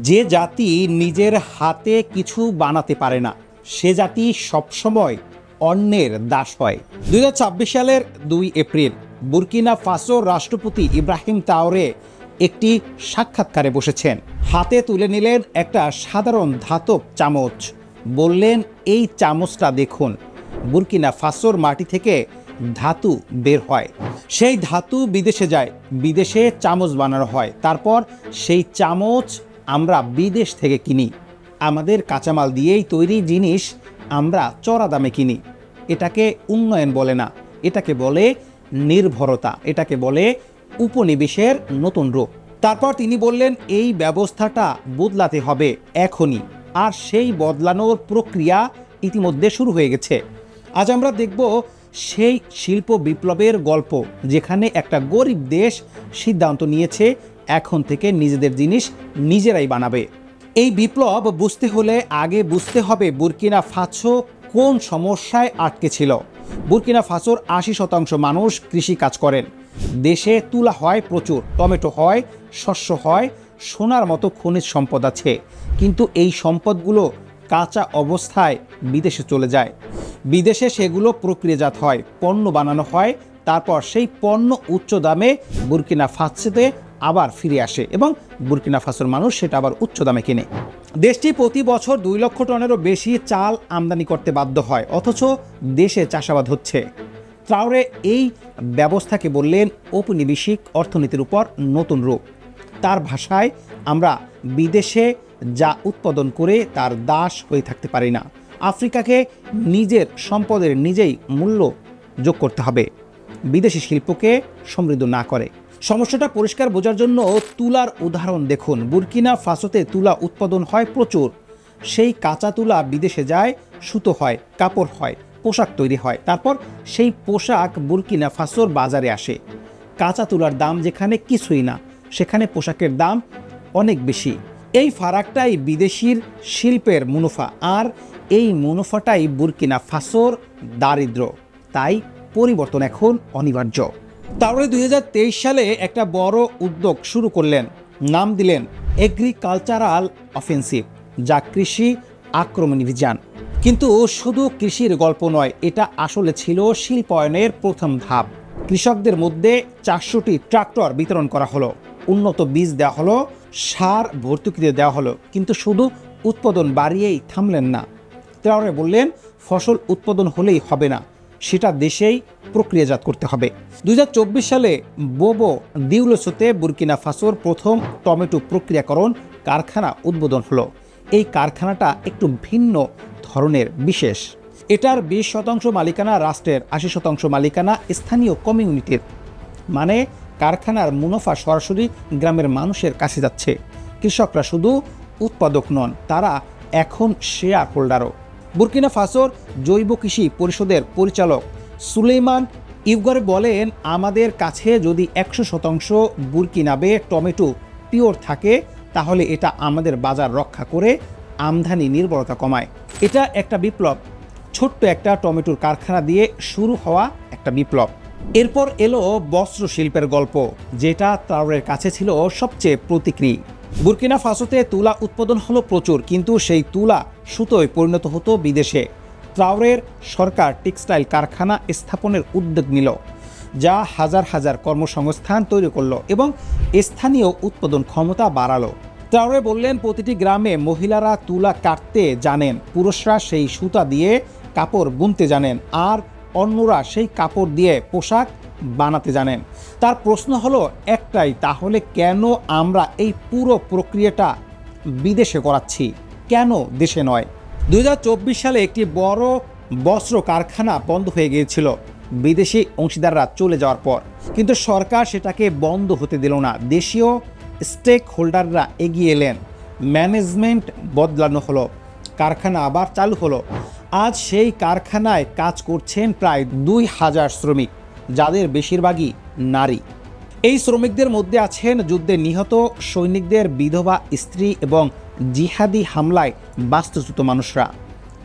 যে জাতি নিজের হাতে কিছু বানাতে পারে না, সে জাতি সবসময় অন্যের দাস হয়। 2026 সালের 2 এপ্রিল বুরকিনা ফাসোর রাষ্ট্রপতি ইব্রাহিম ট্রাওরে একটি সাক্ষাৎকারে বসেছেন। হাতে তুলে নিলেন একটা সাধারণ ধাতব চামচ, বললেন, এই চামচটা দেখুন, বুরকিনা ফাসোর মাটি থেকে ধাতু বের হয়, সেই ধাতু বিদেশে যায়, বিদেশে চামচ বানানো হয়, তারপর সেই চামচ আমরা বিদেশ থেকে কিনি। আমাদের কাঁচামাল দিয়েই তৈরি জিনিস আমরা চড়া দামে কিনি। এটাকে উন্নয়ন বলে না, এটাকে বলে নির্ভরতা, এটাকে বলে উপনিবেশের নতুন রূপ। তারপর তিনি বললেন, এই ব্যবস্থাটা বদলাতে হবে এখনই, আর সেই বদলানোর প্রক্রিয়া ইতিমধ্যে শুরু হয়ে গেছে। আজ আমরা দেখব সেই শিল্প বিপ্লবের গল্প, যেখানে একটা গরিব দেশ সিদ্ধান্ত নিয়েছে এখন থেকে নিজেদের জিনিস নিজেরাই বানাবে। এই বিপ্লব বুঝতে হলে আগে বুঝতে হবে বুরকিনা ফাসো কোন সমস্যায় আটকে ছিল। বুরকিনা ফাসোর 80% মানুষ কৃষি কাজ করেন। দেশে তুলা হয় প্রচুর, টমেটো হয়, শস্য হয়, সোনার মতো খনিজ সম্পদ আছে, কিন্তু এই সম্পদগুলো কাঁচা অবস্থায় বিদেশে চলে যায়। বিদেশে সেগুলো প্রক্রিয়াজাত হয়, পণ্য বানানো হয়, তারপর সেই পণ্য উচ্চ দামে বুরকিনা ফাসোতে আবার ফিরে আসে এবং বুরকিনা ফাসোর মানুষ সেটা আবার উচ্চ দামে কেনে। দেশটি প্রতি বছর 2 লক্ষ টনেরও বেশি চাল আমদানি করতে বাধ্য হয়, অথচ দেশে চাষাবাদ হচ্ছে। ট্রাওরে এই ব্যবস্থাকে বললেন ঔপনিবেশিক অর্থনীতির উপর নতুন রূপ। তার ভাষায়, আমরা বিদেশে যা উৎপাদন করে তার দাস হয়ে থাকতে পারি না। আফ্রিকাকে নিজের সম্পদের নিজেই মূল্য যোগ করতে হবে, বিদেশি শিল্পকে সমৃদ্ধ না করে। সমস্যাটা পরিষ্কার বোঝার জন্য তুলার উদাহরণ দেখুন। বুরকিনা ফাসোতে তুলা উৎপাদন হয় প্রচুর, সেই কাঁচা তুলা বিদেশে যায়, সুতো হয়, কাপড় হয়, পোশাক তৈরি হয়, তারপর সেই পোশাক বুরকিনা ফাসোর বাজারে আসে। কাঁচা তুলার দাম যেখানে কিছুই না, সেখানে পোশাকের দাম অনেক বেশি। এই ফারাকটাই বিদেশির শিল্পের মুনাফা, আর এই মুনাফাটাই বুরকিনা ফাসোর দারিদ্র। তাই পরিবর্তন এখন অনিবার্য। তারপরে 2023 সালে একটা বড় উদ্যোগ শুরু করলেন, নাম দিলেন এগ্রিকালচারাল অফেন্সিভ, যা কৃষি আক্রমণ অভিযান। কিন্তু শুধু কৃষির গল্প নয়, এটা আসলে ছিল শিল্পায়নের প্রথম ধাপ। কৃষকদের মধ্যে 400টি ট্রাক্টর বিতরণ করা হলো, উন্নত বীজ দেওয়া হলো, সার ভর্তুকিতে দেওয়া হলো, কিন্তু শুধু উৎপাদন বাড়িয়েই থামলেন না। ট্রাওরে বললেন, ফসল উৎপাদন হলেই হবে না, সেটা দেশেই প্রক্রিয়াজাত করতে হবে। 2024 সালে বোবো দিউলোসোতে বুরকিনা ফাসোর প্রথম টমেটো প্রক্রিয়াকরণ কারখানা উদ্বোধন হলো। এই কারখানাটা একটু ভিন্ন ধরনের, বিশেষ। এটার 20% মালিকানা রাষ্ট্রের, 80% মালিকানা স্থানীয় কমিউনিটির। মানে কারখানার মুনাফা সরাসরি গ্রামের মানুষের কাছে যাচ্ছে। কৃষকরা শুধু উৎপাদক নন, তারা এখন শেয়ার হোল্ডারও। বুরকিনা ফাসোর জৈব কৃষি পরিষদের পরিচালক সুলেইমান ইউগার বলেন, আমাদের কাছে যদি 100% বুরকিনাবে টমেটো পিওর থাকে, তাহলে এটা আমাদের বাজার রক্ষা করে আমদানি নির্ভরতা কমায়। এটা একটা বিপ্লব, ছোট্ট একটা টমেটোর কারখানা দিয়ে শুরু হওয়া একটা বিপ্লব। এরপর এলো বস্ত্র শিল্পের গল্প, যেটা ট্রাওরের কাছে ছিল সবচেয়ে প্রতিক্রিয়া। বুরকিনা ফাসোতে তুলা উৎপাদন হলো প্রচুর, কিন্তু সেই তুলা সুতোয় পরিণত হতো বিদেশে। ট্রাওরের সরকার টেক্সটাইল কারখানা স্থাপনের উদ্যোগ নিল, যা হাজার হাজার কর্মসংস্থান তৈরি করলো এবং স্থানীয় উৎপাদন ক্ষমতা বাড়ালো। ট্রাওরে বললেন, প্রতিটি গ্রামে মহিলারা তুলা কাটতে জানেন, পুরুষরা সেই সুতা দিয়ে কাপড় বুনতে জানেন, আর অন্যরা সেই কাপড় দিয়ে পোশাক বানাতে জানেন। তার প্রশ্ন হলো একটাই, তাহলে কেন আমরা এই পুরো প্রক্রিয়াটা বিদেশে করাচ্ছি, কেন দেশে নয়? 2024 সালে একটি বড় বস্ত্র কারখানা বন্ধ হয়ে গিয়েছিল বিদেশি অংশীদাররা চলে যাওয়ার পর, কিন্তু সরকার সেটাকে বন্ধ হতে দিল না। দেশীয় স্টেক হোল্ডাররা এগিয়ে এলেন, ম্যানেজমেন্ট বদলানো হলো, কারখানা আবার চালু হলো। আজ সেই কারখানায় কাজ করছেন প্রায় 2000 শ্রমিক, যাদের বেশিরভাগই নারী। এই শ্রমিকদের মধ্যে আছেন যুদ্ধে নিহত সৈনিকদের বিধবা স্ত্রী এবং জিহাদি হামলায় বাস্তুচ্যুত মানুষরা।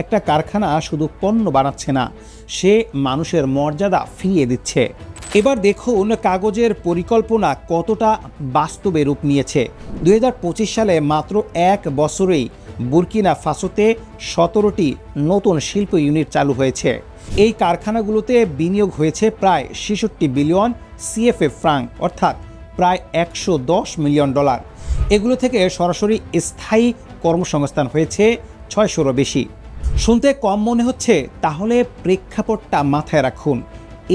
একটা কারখানা শুধু পণ্য বানাচ্ছে না, সে মানুষের মর্যাদা ফিরিয়ে দিচ্ছে। এবার দেখুন কাগজের পরিকল্পনা কতটা বাস্তবে রূপ নিয়েছে। 2025 সালে মাত্র এক বছরেই বুরকিনা ফাসোতে 17টি নতুন শিল্প ইউনিট চালু হয়েছে। এই কারখানাগুলোতে বিনিয়োগ হয়েছে প্রায় 66 বিলিয়ন সিএফএ ফ্রাঙ্ক, অর্থাৎ প্রায় $110 মিলিয়ন। এগুলো থেকে সরাসরি স্থায়ী কর্মসংস্থান হয়েছে 600-রও বেশি। শুনতে কম মনে হচ্ছে, তাহলে প্রেক্ষাপটটা মাথায় রাখুন।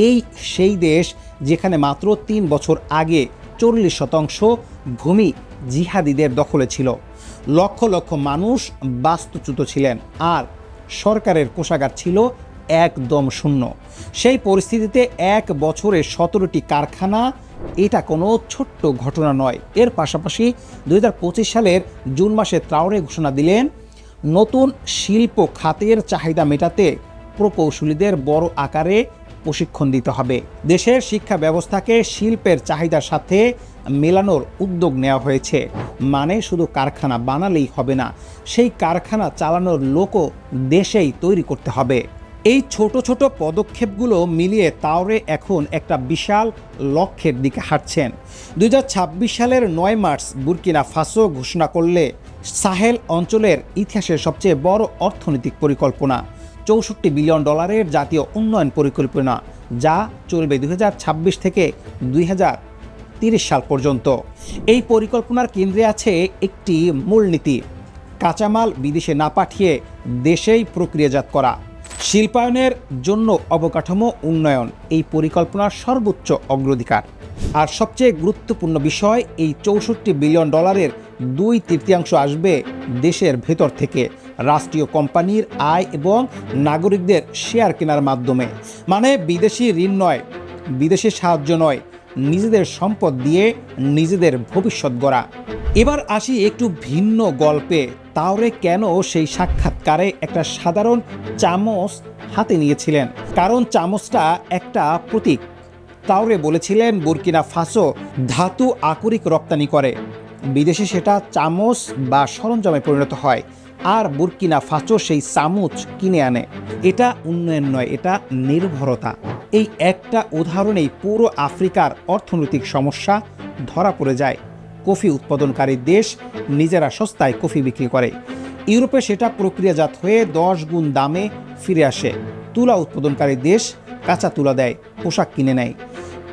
এই সেই দেশ যেখানে মাত্র 3 বছর আগে 40% ভূমি জিহাদিদের দখলে ছিল, লক্ষ লক্ষ মানুষ বাস্তুচ্যুত ছিলেন, আর সরকারের কোষাগার ছিল একদম শূন্য। সেই পরিস্থিতিতে এক বছরে 17টি কারখানা, এটা কোনো ছোট্ট ঘটনা নয়। এর পাশাপাশি 2025 সালের জুন মাসে ট্রাওরে ঘোষণা দিলেন, নতুন শিল্প খাতের চাহিদা মেটাতে প্রকৌশলীদের বড় আকারে প্রশিক্ষণ দিতে হবে। দেশের শিক্ষা ব্যবস্থাকে শিল্পের চাহিদার সাথে মেলানোর উদ্যোগ নেওয়া হয়েছে। মানে শুধু কারখানা বানালেই হবে না, সেই কারখানা চালানোর লোকও দেশেই তৈরি করতে হবে। এই ছোট ছোট পদক্ষেপগুলো মিলিয়ে ট্রাওরে এখন একটা বিশাল লক্ষ্যের দিকে হাঁটছেন। 2026 সালের 9 মার্চ বুরকিনা ফাসো ঘোষণা করলে সাহেল অঞ্চলের ইতিহাসের সবচেয়ে বড় অর্থনৈতিক পরিকল্পনা, $64 বিলিয়ন জাতীয় উন্নয়ন পরিকল্পনা, যা চলবে 2026 থেকে 2030 সাল পর্যন্ত। এই পরিকল্পনার কেন্দ্রে আছে একটি মূলনীতি: কাঁচামাল বিদেশে না পাঠিয়ে দেশেই প্রক্রিয়াজাত করা। শিল্পায়নের জন্য অবকাঠামো উন্নয়ন এই পরিকল্পনার সর্বোচ্চ অগ্রাধিকার। আর সবচেয়ে গুরুত্বপূর্ণ বিষয়, এই $64 বিলিয়ন 2/3 আসবে দেশের ভেতর থেকে, রাষ্ট্রীয় কোম্পানির আয় এবং নাগরিকদের শেয়ার কেনার মাধ্যমে। মানে বিদেশি ঋণ নয়, বিদেশি সাহায্য নয়, নিজেদের সম্পদ দিয়ে নিজেদের ভবিষ্যৎ গড়া। এবার আসি একটু ভিন্ন গল্পে। ট্রাওরে কেন সেই সাক্ষাৎকারে একটা সাধারণ চামচ হাতে নিয়েছিলেন? কারণ চামচটা একটা প্রতীক। ট্রাওরে বলেছিলেন, বুরকিনা ফাসো ধাতু আকরিক রপ্তানি করে, বিদেশে সেটা চামচ বা সরঞ্জামে পরিণত হয়, আর বুরকিনা ফাসো সেই চামচ কিনে আনে। এটা উন্নয়ন নয়, এটা নির্ভরতা। এই একটা উদাহরণেই পুরো আফ্রিকার অর্থনৈতিক সমস্যা ধরা পড়ে যায়। কফি উৎপাদনকারী দেশ নিজেরা সস্তায় কফি বিক্রি করে, ইউরোপে সেটা প্রক্রিয়াজাত হয়ে 10 গুণ দামে ফিরে আসে। তুলা উৎপাদনকারী দেশ কাঁচা তুলা দেয়, পোশাক কিনে নেয়।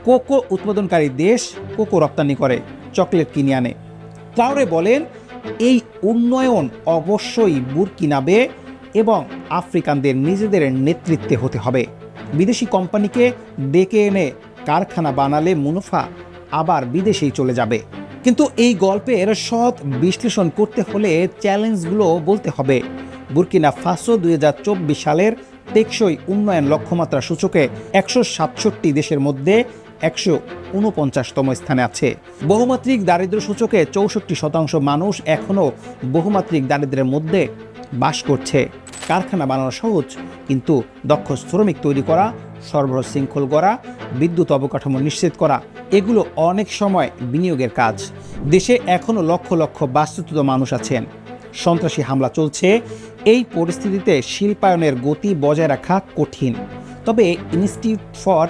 কোকো উৎপাদনকারী দেশ কোকো রপ্তানি করে, চকলেট কিনে আনে। ট্রাওরে বলেন, এই উন্নয়ন অবশ্যই বুরকিনাবে এবং আফ্রিকানদের নিজেদের নেতৃত্বে হতে হবে। বিদেশি কোম্পানিকে ডেকে এনে কারখানা বানালে মুনাফা আবার বিদেশেই চলে যাবে। কিন্তু এই গল্পের সৎ বিশ্লেষণ করতে হলে চ্যালেঞ্জগুলো বলতে হবে। বুরকিনা ফাসো 2024 সালের টেকসই উন্নয়ন লক্ষ্যমাত্রা সূচকে 167 দেশের মধ্যে 149তম স্থানে আছে। বহুমাত্রিক দারিদ্র্য সূচকে 64% মানুষ এখনও বহুমাত্রিক দারিদ্র্যের মধ্যে বাস করছে। কারখানা বানানো সহজ, কিন্তু দক্ষ শ্রমিক তৈরি করা, সরবরাহ শৃঙ্খল গড়া, বিদ্যুৎ অবকাঠামো নিশ্চিত করা, এগুলো অনেক সময় বিনিয়োগের কাজ। দেশে এখনও লক্ষ লক্ষ বাস্তুচ্যুত মানুষ আছেন, সন্ত্রাসী হামলা চলছে। এই পরিস্থিতিতে শিল্পায়নের গতি বজায় রাখা কঠিন। তবে ইনস্টিটিউট ফর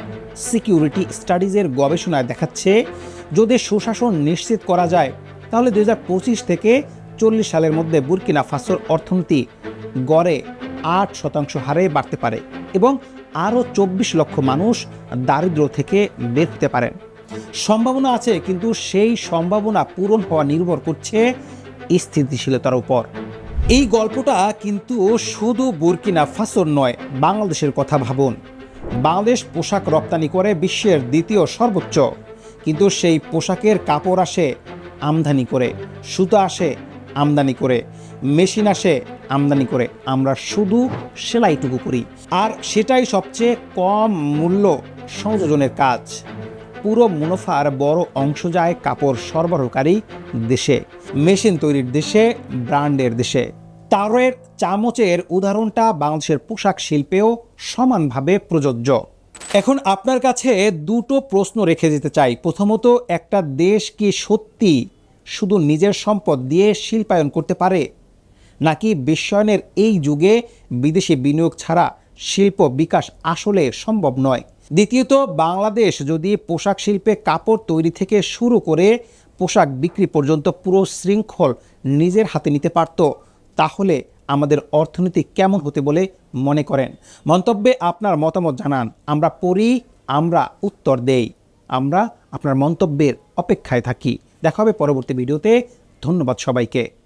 সিকিউরিটি স্টাডিজের গবেষণায় দেখাচ্ছে, যদি সুশাসন নিশ্চিত করা যায়, তাহলে 2025 থেকে 40 সালের মধ্যে বুরকিনা ফাসোর অর্থনীতি গড়ে 8% হারে বাড়তে পারে এবং আরও 24 লক্ষ মানুষ দারিদ্র্য থেকে বের হতে পারেন। সম্ভাবনা আছে, কিন্তু সেই সম্ভাবনা পূরণ হওয়া নির্ভর করছে স্থিতিশীলতার উপর। এই গল্পটা কিন্তু শুধু বুরকিনা ফাসোর নয়, বাংলাদেশের কথা ভাবুন। বাংলাদেশ পোশাক রপ্তানি করে বিশ্বের দ্বিতীয় সর্বোচ্চ, কিন্তু সেই পোশাকের কাপড় আসে আমদানি করে, সুতা আসে আমদানি করে, মেশিন আসে আমদানি করে। আমরা শুধু সেলাইটুকু করি, আর সেটাই সবচেয়ে কম মূল্য সংযোজনের কাজ। পুরো মুনাফার বড় অংশ যায় কাপড় সরবরাহকারী দেশে, মেশিন তৈরির দেশে, ব্র্যান্ডের দেশে। ট্রাওরের চামচের উদাহরণটা বাংলাদেশের পোশাক শিল্পেও সমানভাবে প্রযোজ্য। এখন আপনার কাছে দুটো প্রশ্ন রেখে যেতে চাই। প্রথমত, একটা দেশ কি সত্যি শুধু নিজের সম্পদ দিয়ে শিল্পায়ন করতে পারে, নাকি বিশ্বায়নের এই যুগে বিদেশি বিনিয়োগ ছাড়া শিল্প বিকাশ আসলে সম্ভব নয়? দ্বিতীয়ত, বাংলাদেশ যদি পোশাক শিল্পে কাপড় তৈরি থেকে শুরু করে পোশাক বিক্রি পর্যন্ত পুরো শৃঙ্খল নিজের হাতে নিতে পারত, তাহলে আমাদের অর্থনীতি কেমন হতে বলে মনে করেন? মন্তব্যে আপনার মতামত জানান। আমরা পড়ি, আমরা উত্তর দেই। আমরা আপনার মন্তব্যের অপেক্ষায় থাকি। দেখা হবে পরবর্তী ভিডিওতে। ধন্যবাদ সবাইকে।